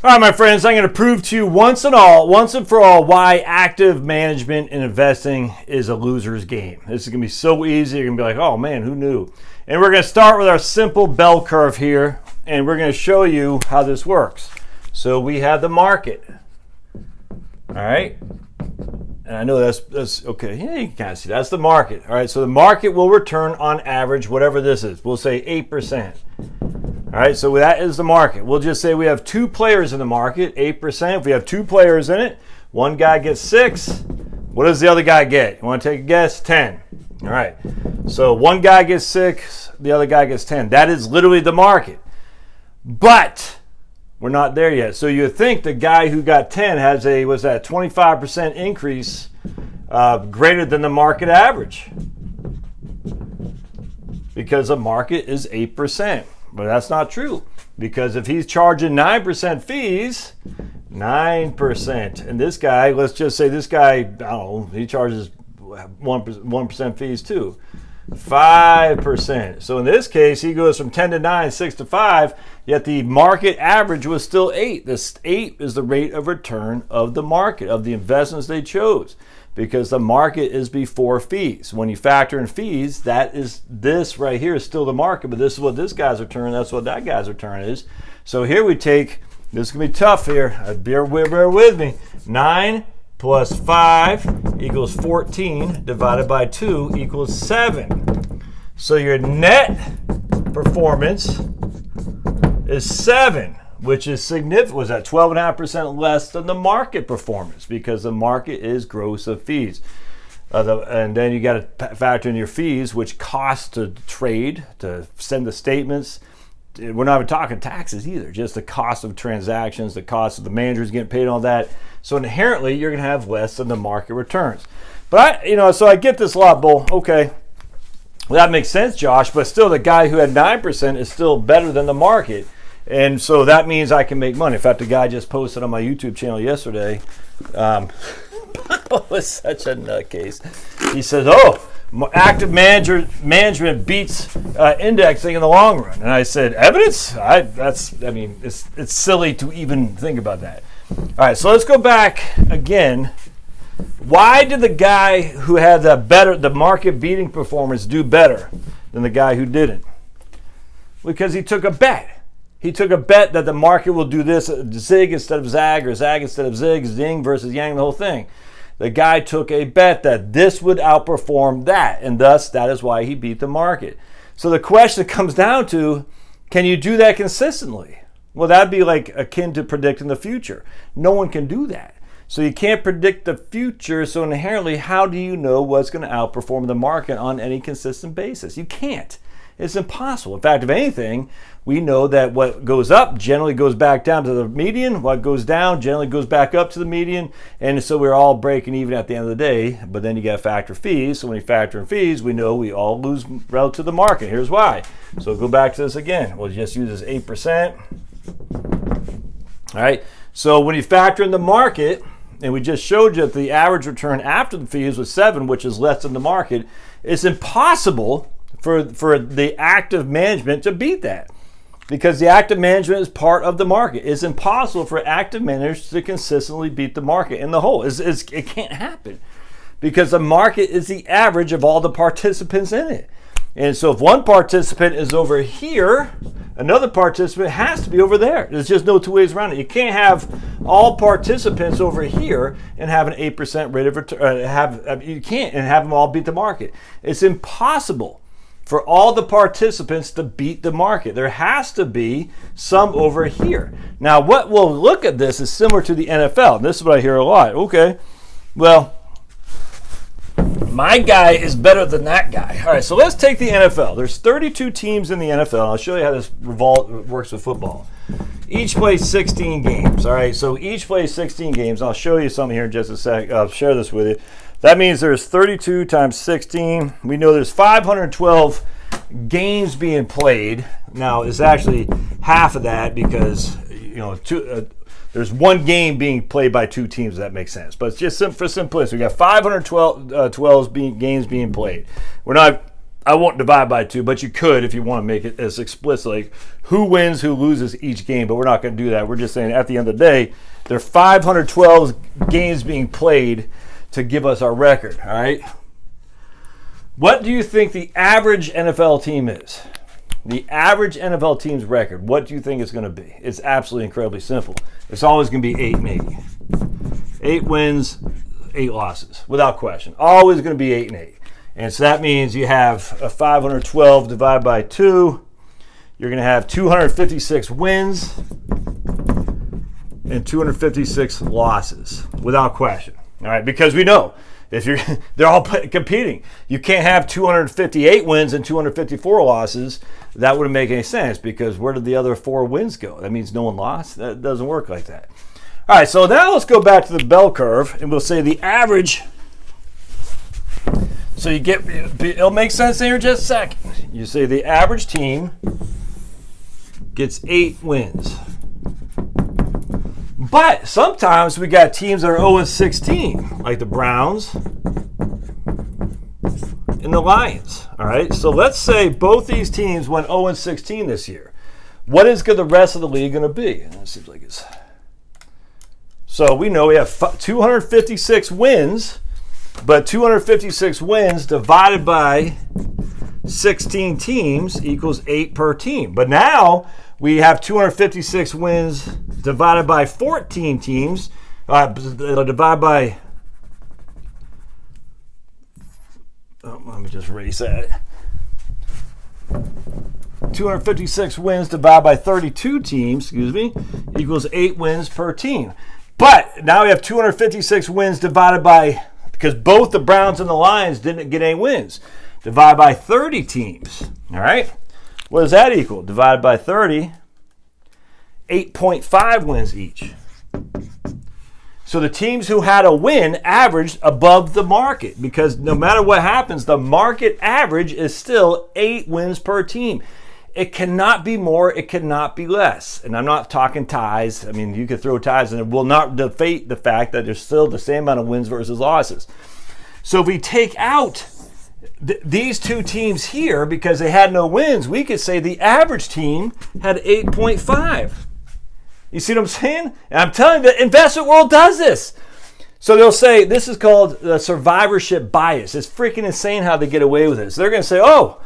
All right, my friends, I'm going to prove to you once and for all, why active management in investing is a loser's game. This is going to be so easy. You're going to be like, oh, man, who knew? And we're going to start with our simple bell curve here, and we're going to show you how this works. So we have the market. All right. And I know that's okay. Yeah, you can kind of see that's the market. All right. So the market will return on average, whatever this is. We'll say 8%. All right. So that is the market. We'll just say we have two players in the market, 8%. If we have two players in it, one guy gets 6. What does the other guy get? You want to take a guess? 10. All right. So one guy gets 6, the other guy gets 10. That is literally the market. But we're not there yet. So you think the guy who got 10 has a, 25% increase greater than the market average. Because the market is 8%. But that's not true. Because if he's charging 9% fees, 9%. And this guy, let's just say this guy, I don't know, he charges 1% fees too. 5%. So in this case, he goes from 10 to 9, 6 to 5, yet the market average was still 8. This 8 is the rate of return of the market, of the investments they chose, because the market is before fees. When you factor in fees, that is, this right here is still the market, but this is what this guy's return, that's what that guy's return is. So here we take, this is going to be tough here, bear with me, 9 plus 5 equals 14 divided by 2 equals 7. So your net performance is 7, which is significant. Was that 12.5% less than the market performance, because the market is gross of fees. And then you got to factor in your fees, which cost to trade, to send the statements. We're not even talking taxes either, just the cost of transactions, the cost of the managers getting paid, all that. So inherently, you're going to have less than the market returns. But so I get this a lot, Bull. Okay, well, that makes sense, Josh. But still, the guy who had 9% is still better than the market, and so that means I can make money. In fact, the guy just posted on my YouTube channel yesterday. Was such a nutcase. He says, "Oh, active management beats indexing in the long run." And I said, "Evidence? It's silly to even think about that." All right, so let's go back again. Why did the guy who had the market beating performance do better than the guy who didn't? Because he took a bet. He took a bet that the market will do this, zig instead of zag, or zag instead of zig, zing versus yang, the whole thing. The guy took a bet that this would outperform that, and thus that is why he beat the market. So the question comes down to, can you do that consistently? Well, that'd be like akin to predicting the future. No one can do that. So you can't predict the future, so inherently, how do you know what's going to outperform the market on any consistent basis? You can't. It's impossible. In fact, if anything, we know that what goes up generally goes back down to the median. What goes down generally goes back up to the median. And so we're all breaking even at the end of the day. But then you got to factor fees. So when you factor in fees, we know we all lose relative to the market. Here's why. So go back to this again. We'll just use this 8%. All right. So when you factor in the market, and we just showed you that the average return after the fees was 7, which is less than the market, it's impossible for the active management to beat that, because the active management is part of the market. It's impossible for active managers to consistently beat the market in the whole. It can't happen, because the market is the average of all the participants in it. And so if one participant is over here, another participant has to be over there. There's just no two ways around it. You can't have all participants over here and have an 8% rate of return. You can't, and have them all beat the market. It's impossible for all the participants to beat the market. There has to be some over here. Now, what we'll look at this is similar to the NFL. This is what I hear a lot. Okay, well, my guy is better than that guy. All right, so let's take the NFL. There's 32 teams in the NFL. I'll show you how this works with football. Each plays 16 games. All right, so each plays 16 games. I'll show you something here in just a sec. I'll share this with you. That means there's 32 times 16. We know there's 512 games being played. Now, it's actually half of that because, there's one game being played by two teams, if that makes sense. But it's just for simplicity. We got 512 games being played. I won't divide by 2, but you could if you want to make it as explicit, like who wins, who loses each game, but we're not going to do that. We're just saying at the end of the day, there are 512 games being played to give us our record, all right? What do you think the average NFL team is? The average NFL team's record, what do you think it's going to be? It's absolutely incredibly simple. It's always going to be 8 maybe. 8 wins, 8 losses, without question. Always going to be 8-8. And so that means you have a 512 divided by 2. You're going to have 256 wins and 256 losses, without question. All right, because we know if they're all competing. You can't have 258 wins and 254 losses. That wouldn't make any sense because where did the other 4 wins go? That means no one lost. That doesn't work like that. All right, so now let's go back to the bell curve and we'll say the average. So you get, it'll make sense here in just a second. You say the average team gets 8 wins. But sometimes we got teams that are 0-16, like the Browns and the Lions. All right, so let's say both these teams went 0-16 this year. What is the rest of the league going to be? And it seems like it's. So we know we have 256 wins, but 256 wins divided by 16 teams equals 8 per team. But now we have 256 wins divided by 14 teams. Divide by. Let me just erase that. 256 wins divided by 32 teams, equals 8 wins per team. But now we have 256 wins divided by, because both the Browns and the Lions didn't get any wins, divided by 30 teams. All right? What does that equal? Divided by 30, 8.5 wins each. So the teams who had a win averaged above the market because no matter what happens, the market average is still 8 wins per team. It cannot be more, it cannot be less. And I'm not talking ties. I mean, you could throw ties and it will not defeat the fact that there's still the same amount of wins versus losses. So if we take out these 2 teams here because they had no wins, we could say the average team had 8.5. You see what I'm saying? And I'm telling you, the investment world does this. So they'll say, this is called the survivorship bias. It's freaking insane how they get away with this. They're going to say, oh,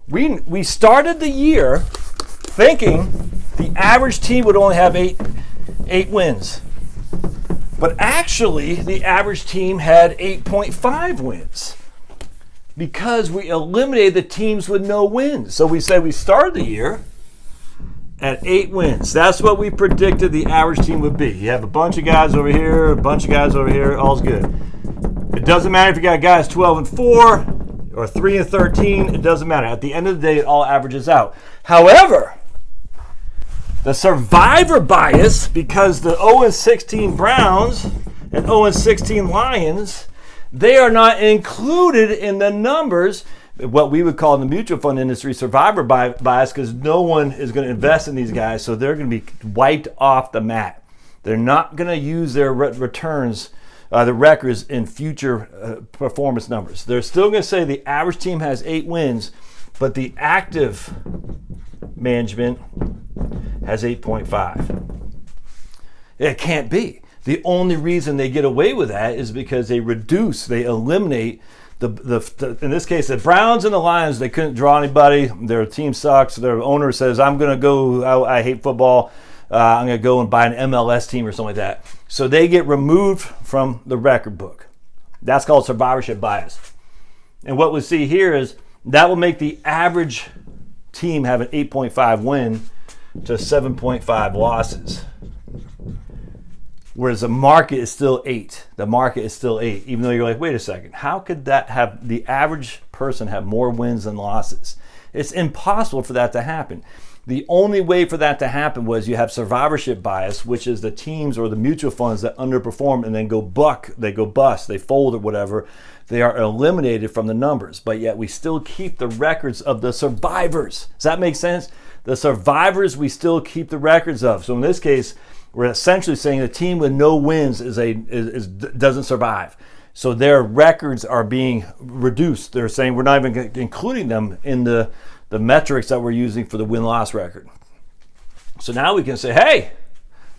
we started the year thinking the average team would only have 8 wins. But actually, the average team had 8.5 wins because we eliminated the teams with no wins. So we said we started the year at 8 wins. That's what we predicted the average team would be. You have a bunch of guys over here, a bunch of guys over here, all's good. It doesn't matter if you got guys 12-4 or 3-13, it doesn't matter. At the end of the day, it all averages out. However, the survivor bias, because the 0-16 Browns and 0-16 Lions, they are not included in the numbers, what we would call in the mutual fund industry survivor bias, because no one is going to invest in these guys, so they're going to be wiped off the mat. They're not going to use their returns, the records in future performance numbers. They're still going to say the average team has 8 wins, but the active management has 8.5. It can't be. The only reason they get away with that is because they eliminate the in this case, the Browns and the Lions, they couldn't draw anybody. Their team sucks. Their owner says, I'm going to go, I hate football. I'm going to go and buy an MLS team or something like that. So they get removed from the record book. That's called survivorship bias. And what we see here is that will make the average team have an 8.5 win to 7.5 losses. Whereas the market is still 8. The market is still 8. Even though you're like, wait a second, how could that have the average person have more wins than losses? It's impossible for that to happen. The only way for that to happen was you have survivorship bias, which is the teams or the mutual funds that underperform and then go bust, they fold or whatever. They are eliminated from the numbers, but yet we still keep the records of the survivors. Does that make sense? The survivors we still keep the records of. So in this case, we're essentially saying the team with no wins doesn't survive. So their records are being reduced. They're saying we're not even including them in the metrics that we're using for the win-loss record. So now we can say, hey,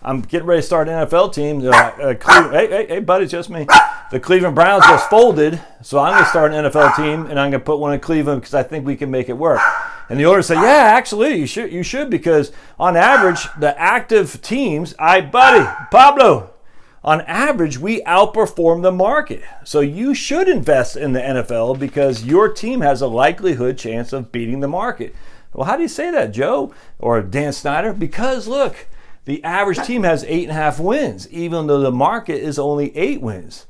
I'm getting ready to start an NFL team. Hey, buddy, it's just me. The Cleveland Browns just folded, so I'm going to start an NFL team, and I'm going to put one in Cleveland because I think we can make it work. And the owner said, yeah, actually, you should because on average, the active teams, Pablo, on average, we outperform the market. So you should invest in the NFL because your team has a likelihood chance of beating the market. Well, how do you say that, Joe or Dan Snyder? Because look, the average team has 8.5 wins, even though the market is only 8 wins.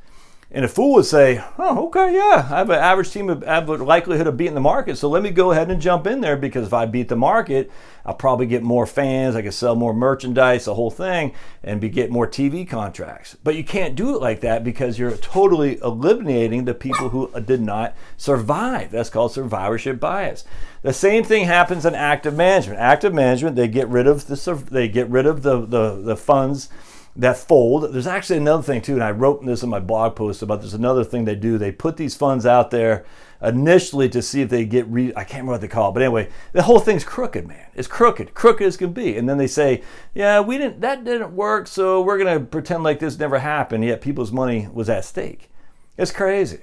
And a fool would say, oh, okay, yeah, I have an average team, I have a likelihood of beating the market, so let me go ahead and jump in there because if I beat the market, I'll probably get more fans, I can sell more merchandise, the whole thing, and get more TV contracts. But you can't do it like that because you're totally eliminating the people who did not survive. That's called survivorship bias. The same thing happens in active management. Active management, they get rid of the funds that fold. There's actually another thing too, and I wrote this in my blog post about there's another thing they do. They put these funds out there initially to see if they get I can't remember what they call it, but anyway, the whole thing's crooked, man. It's crooked as can be. And then they say, yeah, that didn't work, so we're gonna pretend like this never happened, yet people's money was at stake. It's crazy.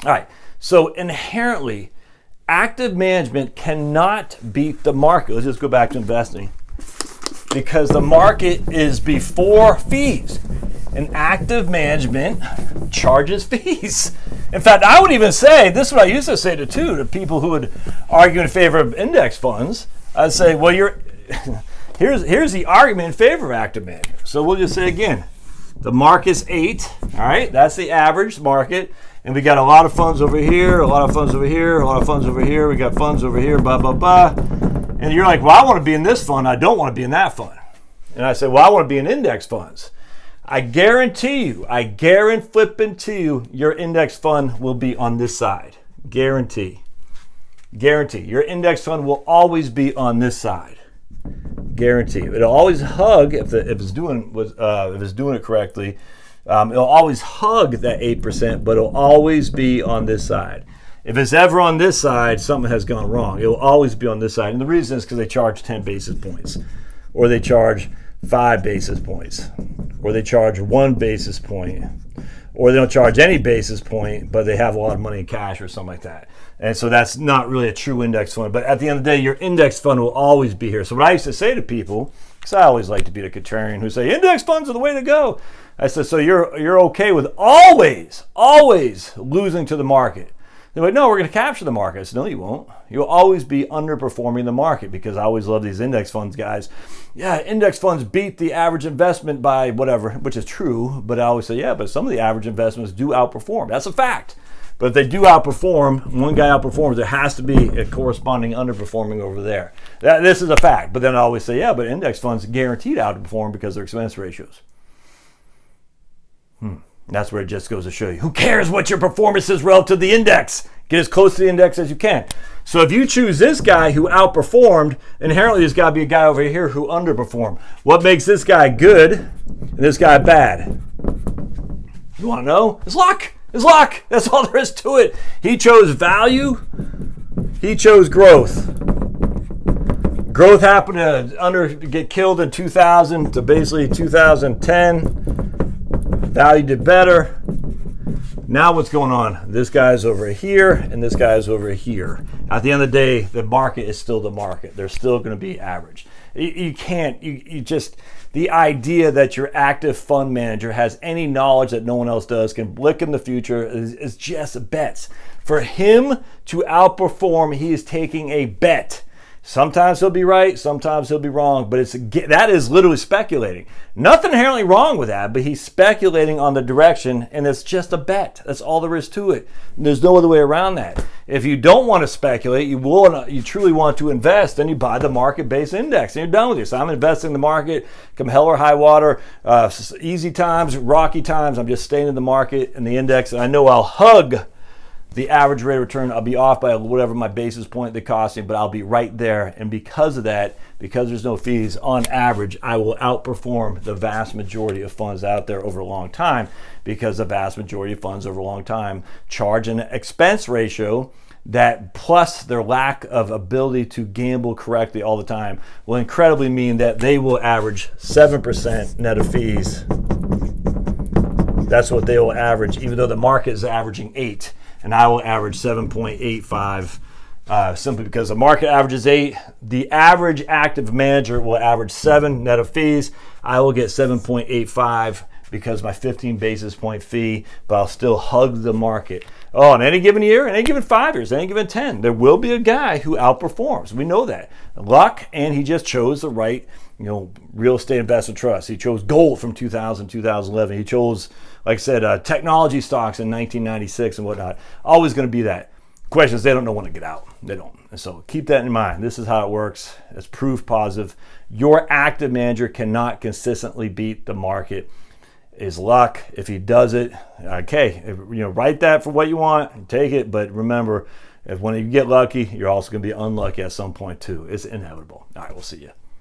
All right, so inherently, active management cannot beat the market. Let's just go back to investing. Because the market is before fees. And active management charges fees. In fact, I would even say, this is what I used to say to people who would argue in favor of index funds. I'd say, well, here's the argument in favor of active management. So we'll just say again, the market's 8, all right? That's the average market. And we got a lot of funds over here, a lot of funds over here, a lot of funds over here. We got funds over here, blah, blah, blah. And you're like, well, I want to be in this fund. I don't want to be in that fund. And I say, well, I want to be in index funds. I guarantee you, your index fund will be on this side. Guarantee. Your index fund will always be on this side. Guarantee. It'll always hug if it's doing it correctly. It'll always hug that 8%, but it'll always be on this side. If it's ever on this side, something has gone wrong. It will always be on this side. And the reason is because they charge 10 basis points, or they charge 5 basis points, or they charge 1 basis point, or they don't charge any basis point, but they have a lot of money in cash or something like that. And so that's not really a true index fund. But at the end of the day, your index fund will always be here. So what I used to say to people, because I always like to be the contrarian who say, index funds are the way to go. I said, so you're okay with always losing to the market. They're like, no, we're going to capture the market. I said, no, you won't. You'll always be underperforming the market because I always love these index funds guys. Yeah, index funds beat the average investment by whatever, which is true. But I always say, yeah, but some of the average investments do outperform. That's a fact. But if they do outperform, one guy outperforms, there has to be a corresponding underperforming over there. This is a fact. But then I always say, yeah, but index funds guaranteed to outperform because of their expense ratios. That's where it just goes to show you. Who cares what your performance is relative to the index? Get as close to the index as you can. So if you choose this guy who outperformed, inherently there's got to be a guy over here who underperformed. What makes this guy good and this guy bad? You want to know? It's luck. It's luck. That's all there is to it. He chose value. He chose growth. Growth happened to get killed in 2000 to basically 2010. Value did better. Now what's going on? This guy's over here and this guy's over here. At the end of the day, the market is still the market. They're still going to be average. You can't, the idea that your active fund manager has any knowledge that no one else does, can look in the future, is just bets. For him to outperform, he is taking a bet. Sometimes he'll be right, sometimes he'll be wrong, but that is literally speculating. Nothing inherently wrong with that, but he's speculating on the direction, and it's just a bet. That's all there is to it. And there's no other way around that. If you don't want to speculate, you truly want to invest, then you buy the market-based index, and you're done with it. So I'm investing in the market, come hell or high water, easy times, rocky times, I'm just staying in the market and the index, and I know I'll hug the average rate of return, I'll be off by whatever my basis point they cost me, but I'll be right there. And because of that, because there's no fees, on average, I will outperform the vast majority of funds out there over a long time, because the vast majority of funds over a long time charge an expense ratio that, plus their lack of ability to gamble correctly all the time, will incredibly mean that they will average 7% net of fees. That's what they will average, even though the market is averaging 8%. And I will average 7.85, simply because the market averages 8. The average active manager will average 7 net of fees. I will get 7.85 because my 15 basis point fee, but I'll still hug the market. Oh, in any given year, in any given 5 years, in any given 10, there will be a guy who outperforms. We know that. Luck, and he just chose the right, real estate investment trust. He chose gold from 2000, 2011. He chose, like I said, technology stocks in 1996 and whatnot. Always going to be that. Question is, they don't know when to get out. They don't. And so keep that in mind. This is how it works. It's proof positive. Your active manager cannot consistently beat the market. Is luck. If he does it, okay, write that for what you want and take it. But remember, when you get lucky, you're also going to be unlucky at some point too. It's inevitable. All right, we'll see you.